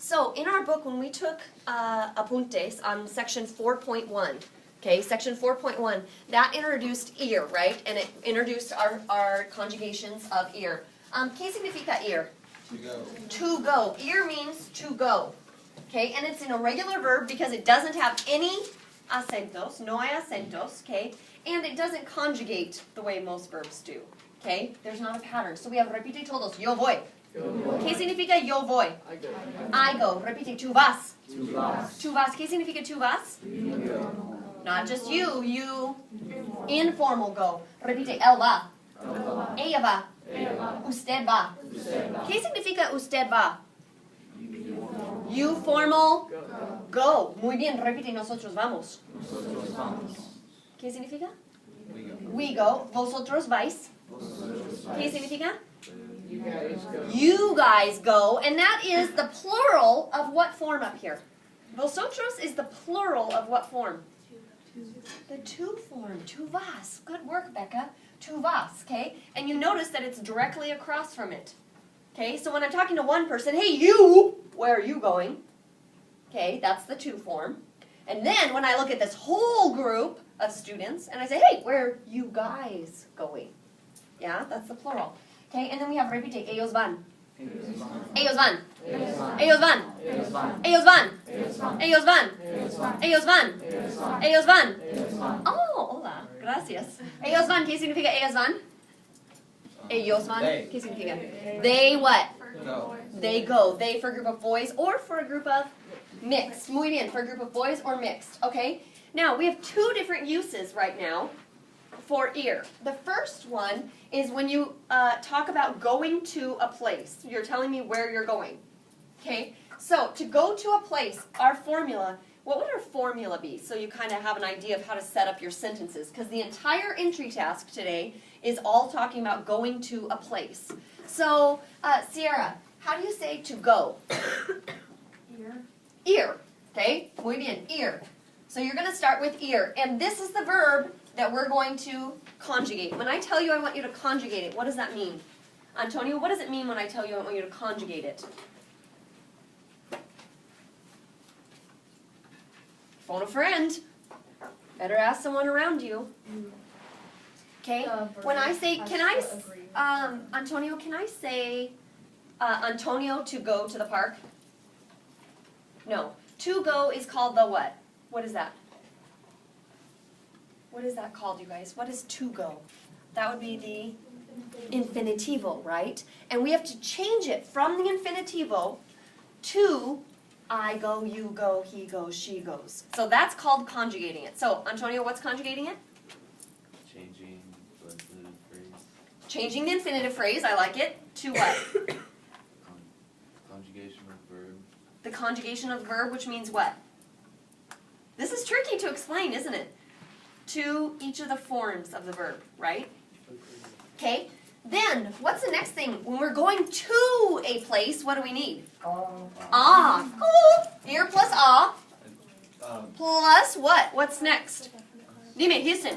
So in our book, when we took Apuntes on section 4.1, okay, section 4.1, that introduced ir, right? And it introduced our conjugations of ir. ¿Qué significa ir? To go. To go. Ir means to go. Okay, and it's an irregular verb because it doesn't have any acentos, no hay acentos, okay? And it doesn't conjugate the way most verbs do, okay? There's not a pattern. So we have repite todos, yo voy. ¿Qué significa yo voy? I go. Repite, tú vas. Tú vas. ¿Qué significa tú vas? Not just you, you. Informal go. Repite, él va. Ella va. Usted va. ¿Qué significa usted va? You formal go. Muy bien, repite, nosotros vamos. ¿Qué significa? We go. Vosotros vais. ¿Qué significa? You guys go. And that is the plural of what form up here? Vosotros is the plural of what form? The to form. Tu vas. Good work, Becca. Tu vas, okay? And you notice that it's directly across from it. Okay, so when I'm talking to one person, hey, you, where are you going? Okay, that's the to form. And then when I look at this whole group of students, and I say, hey, where are you guys going? Yeah, that's the plural. Okay, and then we have repite, ellos van. Ellos van. Ellos van. Ellos van. Ellos van. Ellos van. Ellos van. Oh, hola, gracias. Ellos van, ¿qué significa ellos van? Ellos van, ¿qué significa? They what? Go. They go. They for a group of boys or for a group of mixed. Muy bien, for a group of boys or mixed. Okay? Now, we have two different uses right now for ir. The first one is when you talk about going to a place. You're telling me where you're going. Okay? So, to go to a place, our formula, what would our formula be? So you kind of have an idea of how to set up your sentences. Because the entire entry task today is all talking about going to a place. So, Sierra, how do you say to go? Ir. Ir. Okay? Muy bien. Ir. So you're going to start with ir. And this is the verb that we're going to conjugate. When I tell you I want you to conjugate it, what does that mean? Antonio, what does it mean when I tell you I want you to conjugate it? Phone a friend. Better ask someone around you. Okay? When I say, can I, Antonio, can I say, Antonio to go to the park? No. To go is called the what? What is that? What is that called, you guys? What is to go? That would be the infinitivo, right? And we have to change it from the infinitivo to I go, you go, he goes, she goes. So that's called conjugating it. So, Antonio, what's conjugating it? Changing the infinitive phrase. Changing the infinitive phrase, I like it. To what? Conjugation of verb. The conjugation of the verb, which means what? This is tricky to explain, isn't it? To each of the forms of the verb, right? Okay. Then, what's the next thing? When we're going to a place, what do we need? Ah. Ir plus ah. Plus what? What's next? Dime, Houston.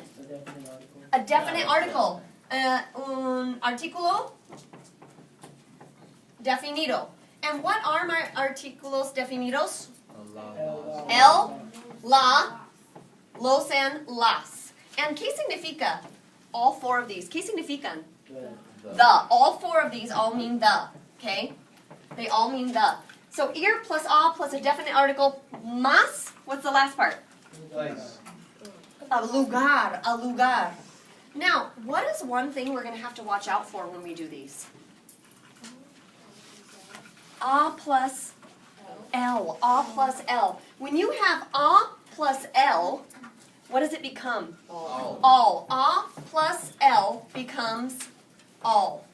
A definite article. Un artículo definido. And what are my artículos definidos? El, la, los, and las. And ¿qué significa? All four of these. ¿Qué significan? The. All four of these all mean the. Okay? They all mean the. So ir plus a plus a definite article más. What's the last part? Place. A lugar. A lugar. Now, what is one thing we're going to have to watch out for when we do these? A plus L. A plus L. When you have a plus L, what does it become? All. All. A plus L becomes all.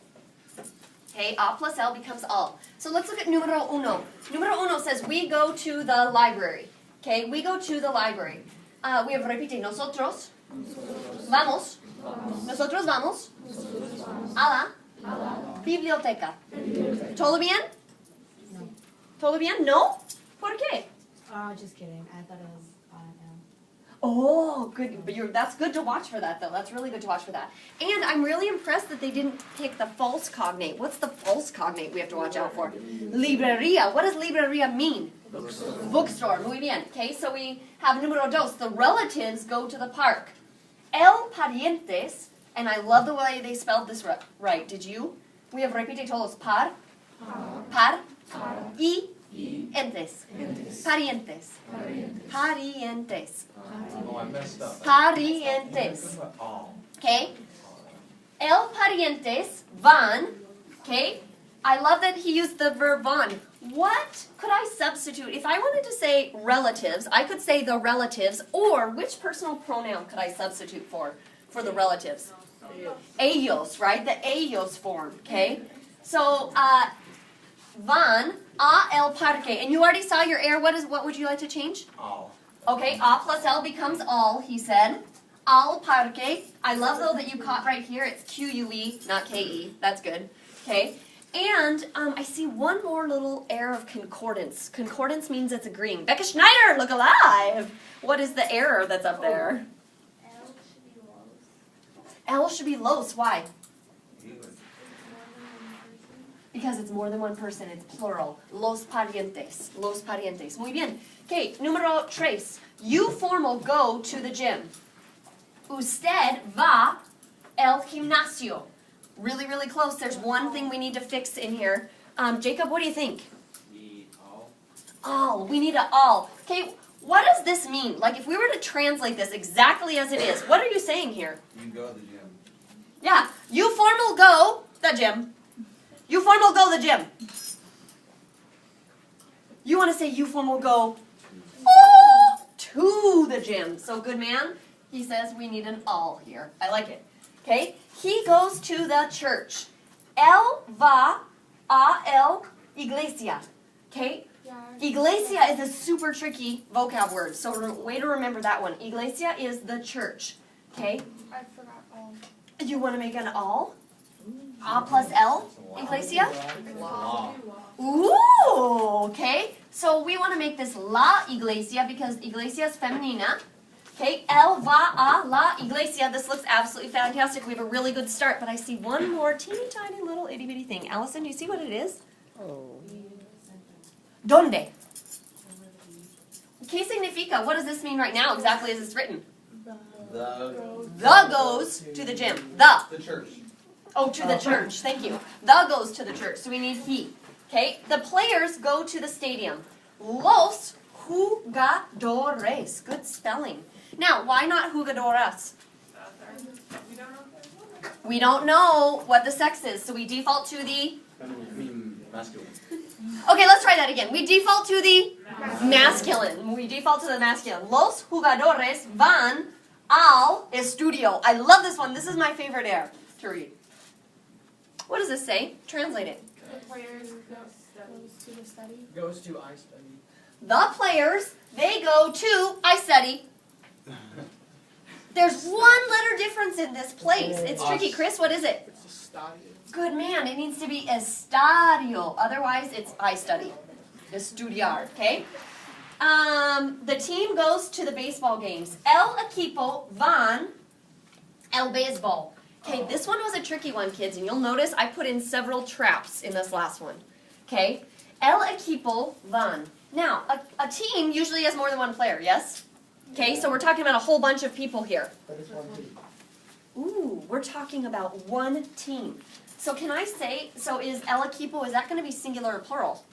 Okay, a plus L becomes all. So let's look at numero uno. Numero uno says we go to the library. Okay, we go to the library. We have repite, nosotros vamos. Nosotros vamos a la biblioteca. ¿Todo bien? ¿Todo bien? No? ¿Por qué? Just kidding. I thought it was Oh, good. But that's good to watch for that, though. That's really good to watch for that. And I'm really impressed that they didn't pick the false cognate. What's the false cognate we have to watch out for? Libreria. What does libreria mean? Bookstore. Bookstore. Muy bien. Okay, so we have número dos. The relatives go to the park. El parientes, and I love the way they spelled this right. Did you? We have repite todos. Par. Y. Entes. Parientes. Parientes. Oh, I messed up. Parientes. All. Okay? El parientes van. Okay? I love that he used the verb van. What could I substitute? If I wanted to say relatives, I could say the relatives, or which personal pronoun could I substitute for the relatives? Ellos, right? The ellos form, okay? So, van a el parque. And you already saw your error. What would you like to change? All. Okay, a plus el becomes all, he said. Al parque. I love, though, that you caught right here. It's Q-U-E, not K-E. That's good. Okay? And I see one more little error of concordance. Concordance means it's agreeing. Becca Schneider, look alive! What is the error that's up there? L should be los. L should be los. Why? English. Because it's more than one person. It's plural. Los parientes. Los parientes. Muy bien. Okay, número tres. You formal go to the gym. Usted va al gimnasio. Really, really close. There's one thing we need to fix in here. Jacob, what do you think? All. All. We need an all. Okay, what does this mean? Like, if we were to translate this exactly as it is, what are you saying here? You go to the gym. Yeah, you formal go the gym. You formal go the gym. You want to say you formal go to the gym. So, good man, he says we need an all here. I like it. Okay, he goes to the church. Él va a el iglesia. Okay, iglesia is a super tricky vocab word, so way to remember that one. Iglesia is the church. Okay, I forgot all. you want to make an all? A plus L, iglesia? Law. Ooh, okay. So we want to make this la iglesia because iglesia is femenina. Okay, él va a la iglesia. This looks absolutely fantastic. We have a really good start, but I see one more teeny tiny little itty bitty thing. Allison, do you see what it is? ¿Dónde? ¿Qué significa? What does this mean right now, exactly as it's written? The goes to the gym. The church. Oh, to the church. Thank you. The goes to the church. So we need he. Okay? The players go to the stadium. Los jugadores. Good spelling. Now, why not jugadoras? We don't know what the sex is, so we default to the... Masculine. Okay, let's try that again. We default to the masculine. We default to the masculine. Los jugadores van al estudio. I love this one. This is my favorite air to read. What does this say? Translate it. The players goes to the study. Goes to I study. The players, they go to I study. There's one letter difference in this place. It's tricky. Chris, what is it? It's a study. Good man. It needs to be estadio. Otherwise, it's I study. Estudiar, okay? The team goes to the baseball games. El equipo van al béisbol. Okay, this one was a tricky one, kids, and you'll notice I put in several traps in this last one. Okay? El equipo van. Now, a team usually has more than one player, yes? Okay, so we're talking about a whole bunch of people here. But it's one team. Ooh, we're talking about one team. So can I say, so is el equipo, is that going to be singular or plural?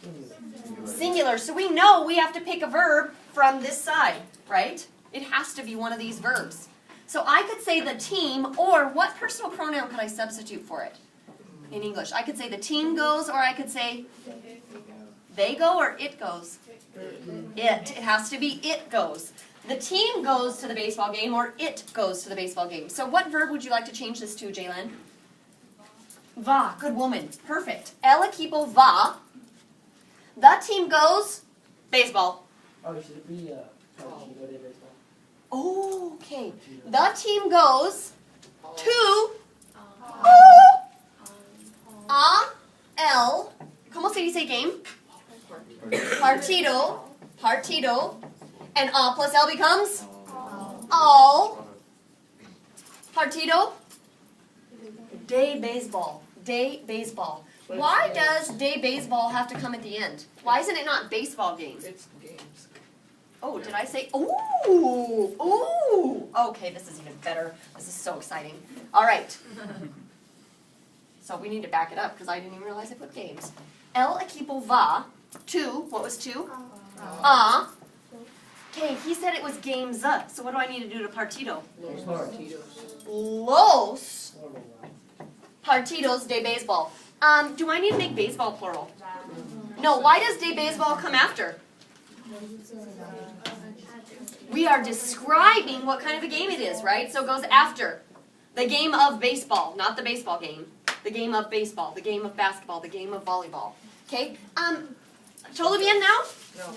Singular. So we know we have to pick a verb from this side, right? It has to be one of these verbs. So I could say the team, or what personal pronoun could I substitute for it in English? I could say the team goes, or I could say they go, or it goes. It has to be it goes. The team goes to the baseball game, or it goes to the baseball game. So what verb would you like to change this to, Jalen? Va. Good woman. Perfect. El equipo va. The team goes baseball. Oh, should it be should go to baseball? Okay. The team goes to el. ¿Cómo se dice game? Partido. Partido. And a plus L becomes al partido de baseball. De baseball. Why does de baseball have to come at the end? Why isn't it not baseball game? It's games. Oh, did I say? Ooh, ooh. Okay, this is even better. This is so exciting. All right. So we need to back it up because I didn't even realize I put games. El equipo va to, what was to? Okay, he said it was games. So what do I need to do to partido? Los partidos. Los partidos de baseball. Do I need to make baseball plural? No, why does de baseball come after? We are describing what kind of a game it is, right? So it goes after. The game of baseball, not the baseball game. The game of baseball, the game of basketball, the game of volleyball. Okay? ¿Todo bien now? No.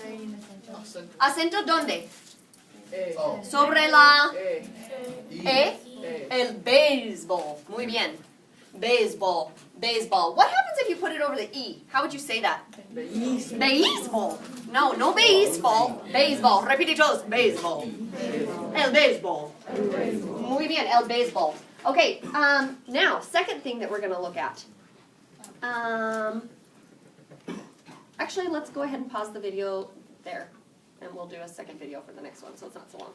¿Acento dónde? Oh. Sobre la Eh. el béisbol. Muy bien. Baseball. Baseball. What happens if you put it over the E? How would you say that? Baseball. No, no baseball. Baseball. Repite todos. Baseball. El baseball. Muy bien, el baseball. Okay, now, second thing that we're going to look at. Actually, let's go ahead and pause the video there, and we'll do a second video for the next one, so it's not so long.